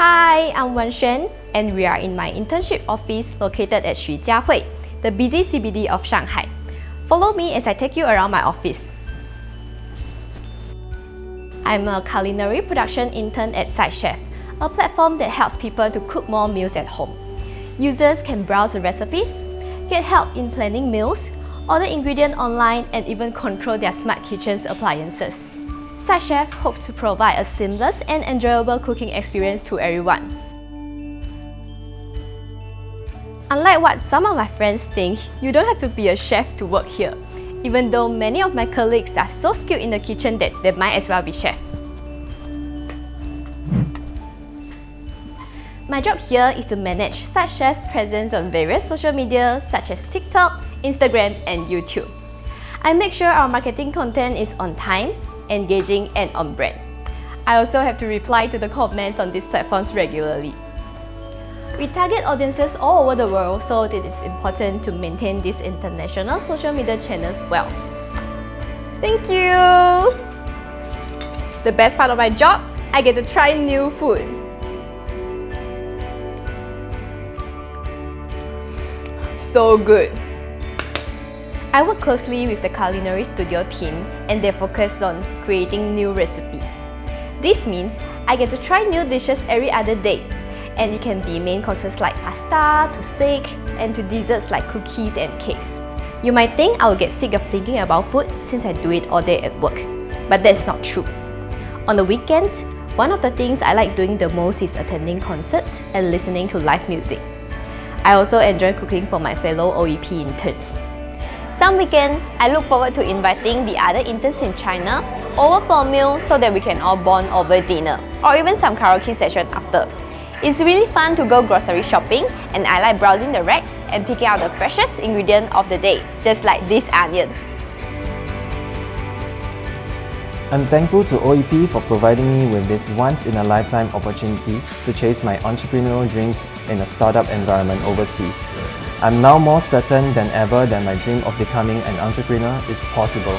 Hi, I'm Wan Xuan, and we are in my internship office located at Xujiahui, the busy CBD of Shanghai. Follow me as I take you around my office. I'm a culinary production intern at SideChef, a platform that helps people to cook more meals at home. Users can browse the recipes, get help in planning meals, order ingredients online, and even control their smart kitchen's appliances. SideChef hopes to provide a seamless and enjoyable cooking experience to everyone. Unlike what some of my friends think, you don't have to be a chef to work here, even though many of my colleagues are so skilled in the kitchen that they might as well be chefs. My job here is to manage SideChef's presence on various social media such as TikTok, Instagram, and YouTube. I make sure our marketing content is on time, engaging, and on brand. I also have to reply to the comments on these platforms regularly. We target audiences all over the world, so it is important to maintain these international social media channels well. Thank you! The best part of my job, I get to try new food. So good! I work closely with the culinary studio team, and they focus on creating new recipes. This means I get to try new dishes every other day, and it can be main courses like pasta, to steak, and to desserts like cookies and cakes. You might think I'll get sick of thinking about food since I do it all day at work, but that's not true. On the weekends, one of the things I like doing the most is attending concerts and listening to live music. I also enjoy cooking for my fellow OEP interns. Some weekend, I look forward to inviting the other interns in China over for a meal so that we can all bond over dinner, or even some karaoke session after. It's really fun to go grocery shopping, and I like browsing the racks and picking out the freshest ingredient of the day, just like this onion. I'm thankful to OEP for providing me with this once-in-a-lifetime opportunity to chase my entrepreneurial dreams in a startup environment overseas. I'm now more certain than ever that my dream of becoming an entrepreneur is possible.